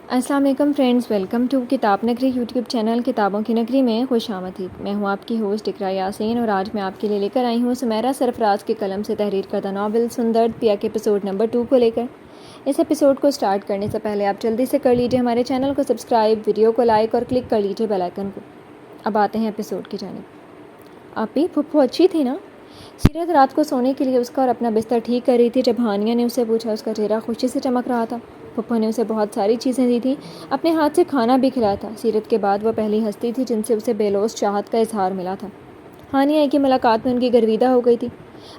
السلام علیکم friends, welcome to کتاب نگری یوٹیوب چینل کتابوں کی نگری میں خوش آمدید۔ میں ہوں آپ کی ہوسٹ اقرا یاسین اور آج میں آپ کے لیے لے کر آئی ہوں سمیرہ سرفراز کے قلم سے تحریر کردہ ناول سندرد پیا کے ایپیسوڈ نمبر 2 کو لے کر۔ اس ایپیسوڈ کو سٹارٹ کرنے سے پہلے آپ جلدی سے کر لیجیے ہمارے چینل کو سبسکرائب، ویڈیو کو لائک اور کلک کر لیجیے بیل آئیکن کو۔ اب آتے ہیں ایپیسوڈ کی جانب۔ آپ بھی پھپھو اچھی تھی نا؟ سیرت رات کو سونے کے لیے اس کا اور اپنا بستر ٹھیک کر رہی تھی جب ہانیہ نے اسے پوچھا۔ اس کا چہرہ خوشی سے چمک رہا تھا۔ پھپھو نے اسے بہت ساری چیزیں دی تھیں، اپنے ہاتھ سے کھانا بھی کھلایا تھا۔ سیرت کے بعد وہ پہلی ہستی تھی جن سے اسے بے لوث چاہت کا اظہار ملا تھا۔ ہانیہ کی ملاقات میں ان کی گرویدہ ہو گئی تھی۔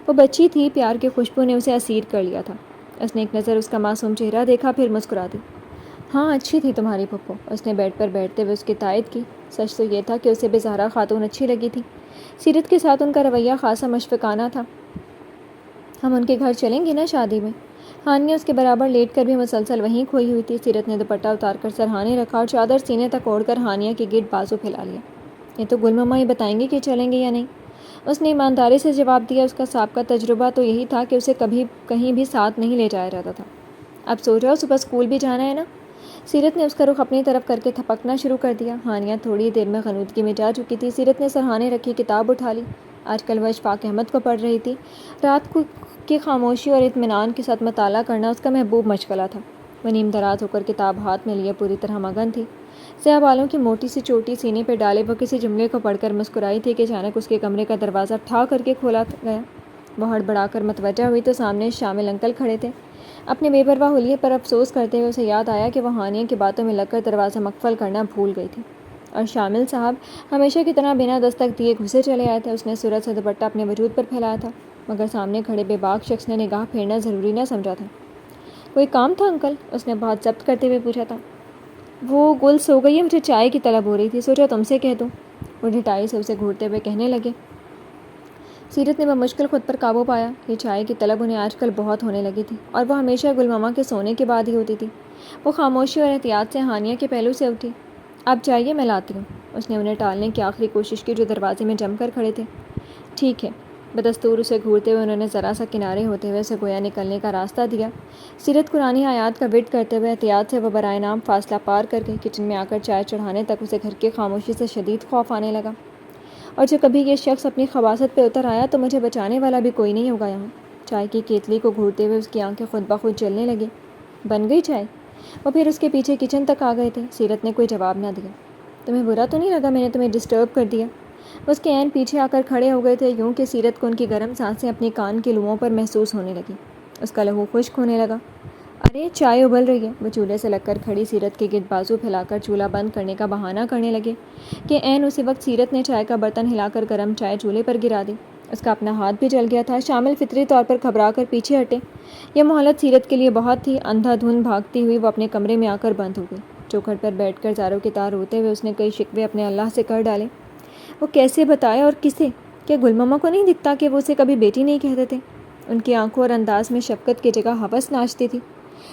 وہ بچی تھی، پیار کی خوشبو نے اسے اسیر کر لیا تھا۔ اس نے ایک نظر اس کا معصوم چہرہ دیکھا، پھر مسکرا دی۔ ہاں اچھی تھی تمہاری پھپھو۔ اس نے بیڈ پر بیٹھتے ہوئے اس کی تائید کی۔ سچ تو یہ تھا کہ اسے بے سہرا خاتون اچھی لگی تھی۔ سیرت کے ساتھ ان کا رویہ خاصا مشفقانہ تھا۔ ہم ان کے گھر چلیں گے نا شادی میں؟ ہانیہ اس کے برابر لیٹ کر بھی مسلسل وہیں کھوئی ہوئی تھی۔ سیرت نے دوپٹہ اتار کر سرہانے رکھا اور چادر سینے تک اوڑھ کر ہانیہ کے گرد بازو پھیلا لیا۔ یہ تو گل مما ہی بتائیں گے کہ چلیں گے یا نہیں، اس نے ایمانداری سے جواب دیا۔ اس کا سابقہ تجربہ تو یہی تھا کہ اسے کبھی کہیں بھی ساتھ نہیں لے جایا جاتا تھا۔ اب سو جاؤ، صبح اسکول بھی جانا ہے نا؟ سیرت نے اس کا رخ اپنی طرف کر کے تھپکنا شروع کر دیا۔ ہانیہ تھوڑی دیر میں غنودگی میں جا چکی تھی۔ سیرت نے سرہانے رکھی کتاب اٹھا لی۔ آج کل وہ اشفاق احمد کو پڑھ رہی تھی۔ رات کو کی خاموشی اور اطمینان کے ساتھ مطالعہ کرنا اس کا محبوب مشغلہ تھا۔ وہ نیم دراز ہو کر کتاب ہاتھ میں لیے پوری طرح مگن تھی۔ سیاہ بالوں کی موٹی سی چوٹی سینے پہ ڈالے وہ کسی جملے کو پڑھ کر مسکرائی تھی کہ اچانک اس کے کمرے کا دروازہ ٹھا کر کے کھولا گیا۔ وہ ہڑبڑا کر متوجہ ہوئی تو سامنے شامل انکل کھڑے تھے۔ اپنے بے پرواہ حلیے پر افسوس کرتے ہوئے اسے یاد آیا کہ وہ ہانیہ کی باتوں میں لگ کر دروازہ مقفل کرنا بھول گئی تھی، اور شامل صاحب ہمیشہ کی طرح بنا دستک دیے گھسے چلے آئے تھے۔ اس نے صورت سے دوپٹہ اپنے وجود پر پھیلایا تھا، مگر سامنے کھڑے بے باک شخص نے نگاہ پھیرنا ضروری نہ سمجھا تھا۔ کوئی کام تھا انکل؟ اس نے بہت ضبط کرتے ہوئے پوچھا تھا۔ وہ گل سو گئی ہے، مجھے چائے کی طلب ہو رہی تھی، سوچا تم سے کہہ دوں۔ وہ ڈھٹائی سے اسے گھورتے ہوئے کہنے لگے۔ سیرت نے بمشکل خود پر قابو پایا۔ یہ چائے کی طلب انہیں آج کل بہت ہونے لگی تھی، اور وہ ہمیشہ گل ماما کے سونے کے بعد ہی ہوتی تھی۔ وہ خاموشی اور احتیاط سے ہانیہ کے پہلو سے اٹھی۔ آپ جائیے، میں لاتی ہوں۔ اس نے انہیں ٹالنے کی آخری کوشش کی جو دروازے میں جم کر کھڑے تھے۔ ٹھیک ہے۔ بدستور اسے گھورتے ہوئے انہوں نے ذرا سا کنارے ہوتے ہوئے اسے گویا نکلنے کا راستہ دیا۔ سیرت قرآنی آیات کا ورد کرتے ہوئے احتیاط سے وہ برائے نام فاصلہ پار کر گئی۔ کچن میں آ کر چائے چڑھانے تک اسے گھر کی خاموشی سے شدید خوف آنے لگا، اور جو کبھی یہ شخص اپنی خباثت پہ اتر آیا تو مجھے بچانے والا بھی کوئی نہیں ہوگا یہاں۔ چائے کی کیتلی کو گھورتے ہوئے اس کی آنکھیں خود بخود جلنے لگیں۔ بن گئی چائے؟ وہ پھر اس کے پیچھے کچن تک آ گئے تھے۔ سیرت نے کوئی جواب نہ دیا۔ تمہیں برا تو نہیں لگا میں نے تمہیں ڈسٹرب کر دیا؟ اس کے عین پیچھے آ کر کھڑے ہو گئے تھے، یوں کہ سیرت کو ان کی گرم سانسیں اپنی کان کے لوؤں پر محسوس ہونے لگی۔ اس کا لہو خشک ہونے لگا۔ ارے چائے ابل رہی ہے۔ وہ چولہے سے لگ کر کھڑی سیرت کے گرد بازو پھیلا کر چولہا بند کرنے کا بہانہ کرنے لگے کہ عین اسی وقت سیرت نے چائے کا برتن ہلا کر گرم چائے چولہے پر گرا دی۔ اس کا اپنا ہاتھ بھی جل گیا تھا۔ شامل فطری طور پر گھبرا کر پیچھے ہٹے۔ یہ مہلت سیرت کے لیے بہت تھی۔ اندھا دھند بھاگتی ہوئی وہ اپنے کمرے میں آ کر بند ہو گئی۔ چوکھٹ پر بیٹھ کر زاروں کی طرح روتے ہوئے اس نے کئی شکوے اپنے اللہ سے کر ڈالے۔ وہ کیسے بتائے اور کسے؟ کیا گل ماما کو نہیں دکھتا کہ وہ اسے کبھی بیٹی نہیں کہتے تھے؟ ان کی آنکھوں اور انداز میں شفقت کی جگہ ہوس ناچتی تھی۔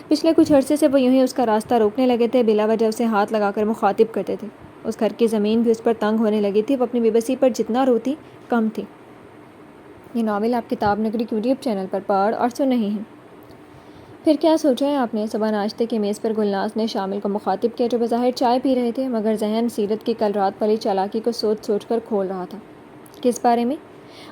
پچھلے کچھ عرصے سے وہ یوں ہی اس کا راستہ روکنے لگے تھے، بلا وجہ اسے ہاتھ لگا کر مخاطب کرتے تھے۔ اس گھر کی زمین بھی اس پر تنگ ہونے لگی تھی۔ وہ اپنی بے بسی پر جتنا روتی کم تھی۔ یہ ناول آپ کتاب نگری کے یوٹیوب چینل پر پڑھ اور سن رہی ہیں۔ پھر کیا سوچا ہے آپ نے؟ صبح ناشتے کے میز پر گلناز نے شامل کو مخاطب کیا جو بظاہر چائے پی رہے تھے، مگر ذہن سیرت کی کل رات والی چالاکی کو سوچ سوچ کر کھول رہا تھا۔ کس بارے میں؟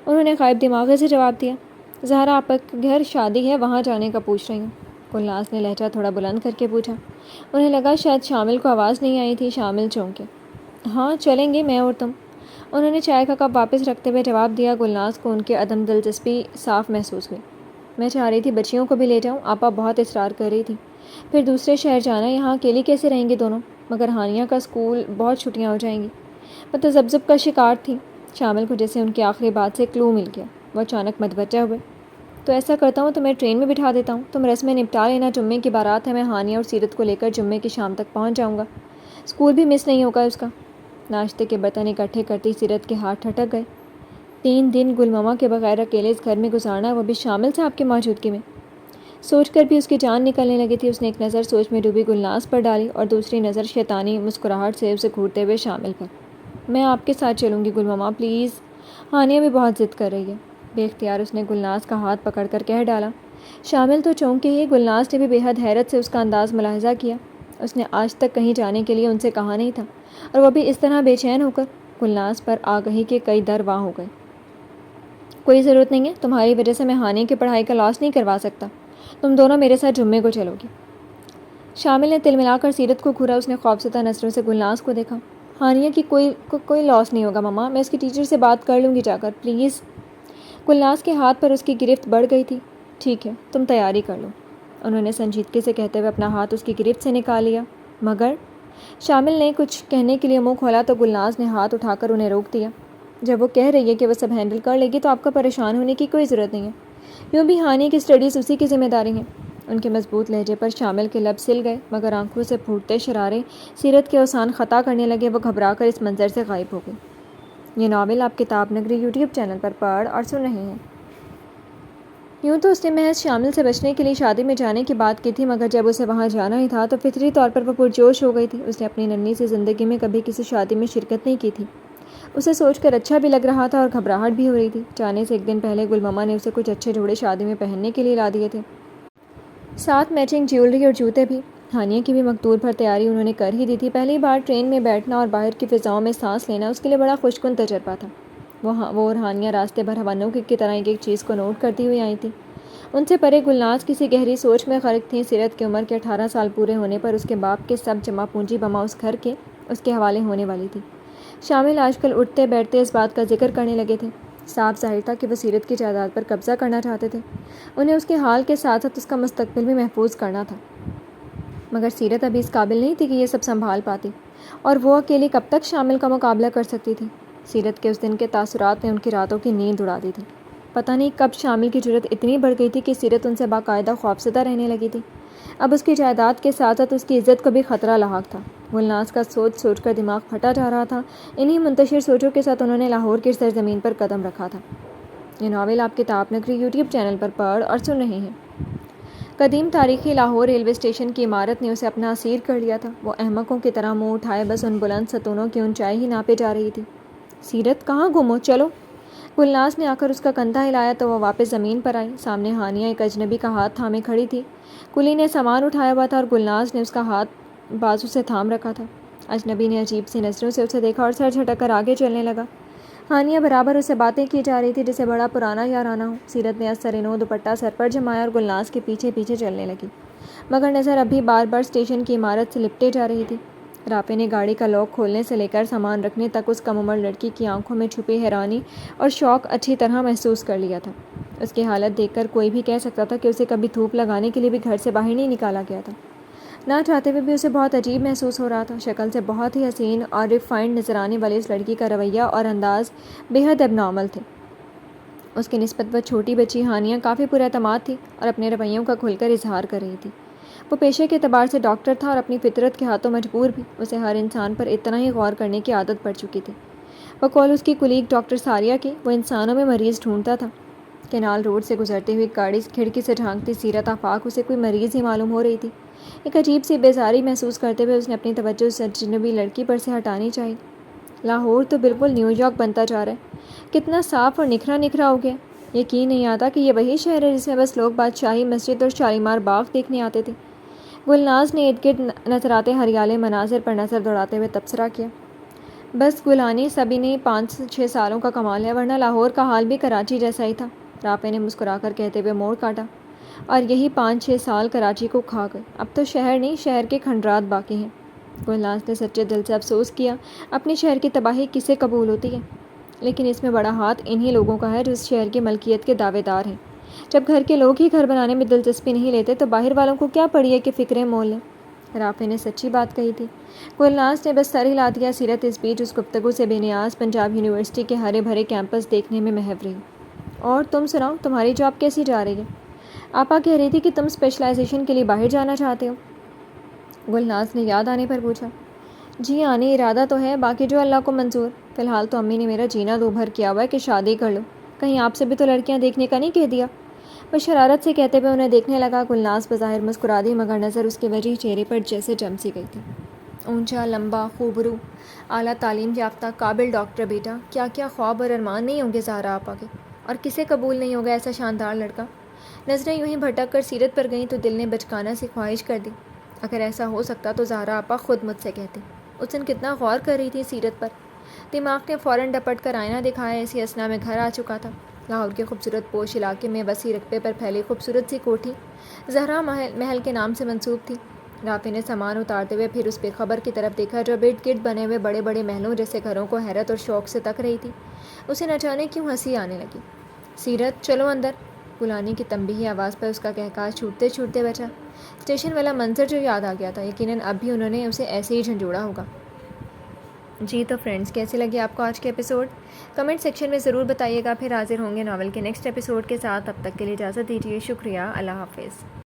انہوں نے غائب دماغی سے جواب دیا۔ زہرا آپا کے گھر شادی ہے، وہاں جانے کا پوچھ رہی ہوں۔ گلناز نے لہجہ تھوڑا بلند کر کے پوچھا۔ انہیں لگا شاید شامل کو آواز نہیں آئی تھی۔ شامل چونکے۔ ہاں چلیں گے، میں اور تم۔ انہوں نے چائے کا کپ واپس رکھتے ہوئے جواب دیا۔ گلناز کو ان کے عدم دلچسپی صاف محسوس ہوئی۔ میں چاہ رہی تھی بچیوں کو بھی لے جاؤں، آپا بہت اصرار کر رہی تھی۔ پھر دوسرے شہر جانا، یہاں اکیلی کیسے رہیں گے دونوں؟ مگر ہانیہ کا اسکول، بہت چھٹیاں ہو جائیں گی۔ وہ تذبذب کا شکار تھی۔ شامل کو جیسے ان کی آخری بات سے کلو مل گیا۔ وہ اچانک متوجہ ہوئے۔ تو ایسا کرتا ہوں، تمہیں ٹرین میں بٹھا دیتا ہوں، تم رسمیں نپٹا لینا، جمعے کی بارات ہے، میں ہانیہ اور سیرت کو لے کر جمعے کی شام تک پہنچ جاؤں گا، اسکول بھی مس نہیں ہوگا اس کا۔ ناشتے کے برتن اکٹھے کرتی سیرت کے ہاتھ ٹھٹک گئے۔ 3 دن گل ماما کے بغیر اکیلے اس گھر میں گزارنا، وہ بھی شامل صاحب کی موجودگی میں، سوچ کر بھی اس کی جان نکلنے لگی تھی۔ اس نے ایک نظر سوچ میں ڈوبی گلناز پر ڈالی اور دوسری نظر شیطانی مسکراہٹ سے اسے گھورتے ہوئے شامل پر۔ میں آپ کے ساتھ چلوں گی گل ماما، پلیز۔ ہانیہ بھی بہت ضد کر رہی ہے، بے اختیار اس نے گلناز کا ہاتھ پکڑ کر کہہ ڈالا۔ شامل تو چونکے ہی۔ گلناز نے بھی بے حد حیرت سے اس کا انداز ملاحظہ کیا۔ اس نے آج تک کہیں جانے کے لیے ان سے کہا نہیں تھا، اور وہ بھی اس طرح بے چین ہو کر۔ گلناز پر آگہی کے کئی در واہ ہو گئے۔ کوئی ضرورت نہیں ہے، تمہاری وجہ سے میں ہانی کی پڑھائی کا لاس نہیں کروا سکتا۔ تم دونوں میرے ساتھ جمعے کو چلو گی۔ شامل نے تل ملا کر سیرت کو گھورا۔ اس نے خوفزدہ نظروں سے گلناز کو دیکھا۔ ہانیہ کی کوئی لاس نہیں ہوگا ماما، میں اس کی ٹیچر سے بات کر لوں گی جا کر، پلیز۔ گلناز کے ہاتھ پر اس کی گرفت بڑھ گئی تھی۔ ٹھیک ہے، تم تیاری کر لو، انہوں نے سنجیدگی سے کہتے ہوئے اپنا ہاتھ اس کی گرفت سے نکال لیا۔ مگر شامل نے کچھ کہنے کے لیے منہ کھولا تو گلناز نے ہاتھ اٹھا کر انہیں روک دیا۔ جب وہ کہہ رہی ہے کہ وہ سب ہینڈل کر لے گی تو آپ کو پریشان ہونے کی کوئی ضرورت نہیں ہے۔ یوں بھی ہانی کی اسٹڈیز اسی کی ذمہ داری ہیں۔ ان کے مضبوط لہجے پر شامل کے لب سل گئے، مگر آنکھوں سے پھوٹتے شرارے سیرت کے اوسان خطا کرنے لگے۔ وہ گھبرا کر اس منظر سے غائب ہو گئی۔ یہ ناول آپ کتاب نگری یوٹیوب چینل پر پڑھ اور سن رہے ہیں۔ یوں تو اس نے محض شامل سے بچنے کے لیے شادی میں جانے کی بات کی تھی، مگر جب اسے وہاں جانا ہی تھا تو فطری طور پر وہ پرجوش ہو گئی تھی۔ اس نے اپنی ننھی سی زندگی میں کبھی کسی شادی میں شرکت نہیں کی تھی۔ اسے سوچ کر اچھا بھی لگ رہا تھا اور گھبراہٹ بھی ہو رہی تھی۔ جانے سے ایک دن پہلے گل ماما نے اسے کچھ اچھے جوڑے شادی میں پہننے کے لیے لا دیے تھے، ساتھ میچنگ جیولری اور جوتے بھی۔ ہانیہ کی بھی مقدور بھر تیاری انہوں نے کر ہی دی تھی۔ پہلی بار ٹرین میں بیٹھنا اور باہر کی فضاؤں میں سانس لینا اس کے لیے بڑا خوشکن تجربہ تھا۔ وہ اور ہانیہ راستے بھر ہوانوں کی طرح ایک ایک چیز کو نوٹ کرتی ہوئی آئی تھیں۔ ان سے پرے گلناز کسی گہری سوچ میں غرق تھیں۔ سیرت کی عمر کے 18 سال پورے ہونے پر اس کے باپ کے سب جمع پونجی بما اس گھر کے اس کے حوالے ہونے والی تھی۔ شامل آج کل اٹھتے بیٹھتے اس بات کا ذکر کرنے لگے تھے۔ صاف ظاہر تھا کہ وہ سیرت کی جائیداد پر قبضہ کرنا چاہتے تھے۔ انہیں اس کے حال کے ساتھ ساتھ اس کا مستقبل بھی محفوظ کرنا تھا، مگر سیرت ابھی اس قابل نہیں تھی کہ یہ سب سنبھال پاتی، اور وہ اکیلی کب تک شامل کا مقابلہ کر سکتی تھی۔ سیرت کے اس دن کے تاثرات نے ان کی راتوں کی نیند اڑا دی تھی۔ پتہ نہیں کب شامل کی جرأت اتنی بڑھ گئی تھی کہ سیرت ان سے باقاعدہ خوفزدہ رہنے لگی تھی۔ اب اس کی جائیداد کے ساتھ ساتھ اس کی عزت کو بھی خطرہ لاحق تھا۔ گلناز کا سوچ سوچ کر دماغ پھٹا جا رہا تھا۔ انہی منتشر سوچوں کے ساتھ انہوں نے لاہور کی سرزمین پر قدم رکھا تھا۔ یہ ناول آپ کتاب نگری یوٹیوب چینل پر پڑھ اور سن رہے ہیں۔ قدیم تاریخی لاہور ریلوے اسٹیشن کی عمارت نے اسے اپنا اسیر کر لیا تھا۔ وہ احمقوں کی طرح منہ اٹھائے بس ان بلند ستونوں کی اونچائی ہی ناپے جا رہی تھی۔ سیرت کہاں گم ہو، چلو۔ گلناز نے آ کر اس کا کندھا ہلایا تو وہ واپس زمین پر آئی۔ سامنے ہانیہ ایک اجنبی کا ہاتھ تھامے کھڑی تھی۔ کلی نے سامان اٹھایا ہوا تھا اور گلناز نے اس کا ہاتھ بازو سے تھام رکھا تھا۔ اجنبی نے عجیب سی نظروں سے اسے دیکھا اور سر جھٹک کر آگے چلنے لگا۔ ہانیہ برابر اسے باتیں کی جا رہی تھی جسے بڑا پرانا یارانہ ہو۔ سیرت نے اثر-نو دوپٹہ سر پر جمایا اور گلناز کے پیچھے پیچھے چلنے لگی، مگر نظر اب بھی بار بار اسٹیشن کی عمارت سے لپٹے جا رہی تھی۔ رافع نے گاڑی کا لاک کھولنے سے لے کر سامان رکھنے تک اس کم عمر لڑکی کی آنکھوں میں چھپی حیرانی اور شوق اچھی طرح محسوس کر لیا تھا۔ اس کی حالت دیکھ کر کوئی بھی کہہ سکتا تھا کہ اسے کبھی دھوپ لگانے کے لیے بھی گھر سے باہر نہیں نکالا گیا تھا۔ نہ چاہتے ہوئے بھی اسے بہت عجیب محسوس ہو رہا تھا۔ شکل سے بہت ہی حسین اور ریفائنڈ نظر آنے والی اس لڑکی کا رویہ اور انداز بے حد اب نارمل تھے۔ اس کی نسبت وہ چھوٹی بچی ہانیہ کافی پر اعتماد تھی اور اپنے رویوں کا کھل کر اظہار کر رہی تھی۔ وہ پیشے کے اعتبار سے ڈاکٹر تھا اور اپنی فطرت کے ہاتھوں مجبور بھی۔ اسے ہر انسان پر اتنا ہی غور کرنے کی عادت پڑ چکی تھی۔ بقول اس کی کولیگ ڈاکٹر ساریہ کے، وہ انسانوں میں مریض ڈھونڈتا تھا۔ کینال روڈ سے گزرتے ہوئے گاڑی کھڑکی سے جھانکتی سیرت آفاق اسے کوئی مریض ہی معلوم ہو رہی تھی۔ ایک عجیب سی بیزاری محسوس کرتے ہوئے اس نے اپنی توجہ اس اجنبی لڑکی پر سے ہٹانی چاہی۔ لاہور تو بالکل نیو یارک بنتا جا رہا ہے، کتنا صاف اور نکھرا نکھرا ہو گیا۔ یقین نہیں آتا کہ یہ وہی شہر ہے جس میں بس لوگ بادشاہی مسجد اور شالیمار باغ دیکھنے آتے تھے۔ گلناز نے ارد گرد نظر آتے ہریالے مناظر پر نظر دوڑاتے ہوئے تبصرہ کیا۔ بس گلانی سبھی نے 5-6 سالوں کا کمال ہے، ورنہ لاہور کا حال بھی کراچی جیسا ہی تھا، رافع نے مسکرا کر کہتے ہوئے موڑ کاٹا۔ اور یہی 5-6 سال کراچی کو کھا گئے، اب تو شہر نہیں شہر کے کھنڈرات باقی ہیں۔ گلناز نے سچے دل سے افسوس کیا، اپنے شہر کی تباہی کسے قبول ہوتی ہے؟ لیکن اس میں بڑا ہاتھ انہی لوگوں کا ہے جو اس شہر کی ملکیت کے دعوے دار ہیں۔ جب گھر کے لوگ ہی گھر بنانے میں دلچسپی نہیں لیتے تو باہر والوں کو کیا پڑی ہے کہ فکریں مول لیں؟ رافع نے سچی بات کہی تھی۔ گلناز نے بس سر ہلا دیا۔ سیرت اس بیچ اس گفتگو سے بے نیاز پنجاب یونیورسٹی کے ہرے بھرے کیمپس دیکھنے میں محو رہی۔ اور تم سناؤ، تمہاری جاب کیسی جا رہی ہے؟ آپا کہہ رہی تھی کہ تم اسپیشلائزیشن کے لیے باہر جانا چاہتے ہو۔ گلناز نے یاد آنے پر پوچھا۔ جی آنے ارادہ تو ہے، باقی جو اللہ کو منظور۔ فی الحال تو امی نے میرا جینا دو بھر کیا ہوا ہے کہ شادی کر لو، کہیں آپ سے بھی تو لڑکیاں دیکھنے کا نہیں کہہ دیا؟ وہ شرارت سے کہتے ہوئے انہیں دیکھنے لگا۔ گلناز بظاہر مسکرا دی، مگر نظر اس کے وجیح چہرے پر جیسے جم سی گئی تھی۔ اونچا، لمبا، خوبرو، اعلیٰ تعلیم یافتہ، قابل ڈاکٹر بیٹا، کیا کیا خواب اور ارمان نہیں ہوں گے زہرا آپا کے، اور کسے قبول نہیں ہوگا ایسا شاندار لڑکا؟ نظریں یوں ہی بھٹک کر سیرت پر گئیں تو دل نے بچکانہ سی خواہش کر دی، اگر ایسا ہو سکتا تو زہرا آپا خود مجھ سے کہتی۔ اس دن کتنا غور کر رہی تھی سیرت پر۔ دماغ نے فوراً ڈپٹ کر آئینہ دکھایا۔ اسی اثنا میں گھر آ چکا تھا۔ لاہور کے خوبصورت پوش علاقے میں وسیع رقبے پر پھیلی خوبصورت سی کوٹھی زہرا محل کے نام سے منسوب تھی۔ رافع نے سامان اتارتے ہوئے پھر اس بے خبر کی طرف دیکھا جو ارد گرد بنے ہوئے بڑے بڑے محلوں جیسے گھروں کو حیرت اور شوق سے تک رہی تھی۔ اسے نہ جانے کیوں ہنسی آنے لگی۔ سیرت چلو اندر، بلانے کی تنبیہی آواز پر اس کا قہقہا چھوٹتے چھوٹتے بچا۔ اسٹیشن والا منظر جو یاد آ گیا تھا، یقیناً اب بھی انہوں نے اسے ایسے ہی جھنجھوڑا ہوگا۔ جی تو فرینڈز، کیسے لگے آپ کو آج کے ایپیسوڈ؟ کمنٹ سیکشن میں ضرور بتائیے گا۔ پھر حاضر ہوں گے ناول کے نیکسٹ ایپیسوڈ کے ساتھ۔ تب تک کے لیے اجازت دیجیے۔ شکریہ، اللہ حافظ۔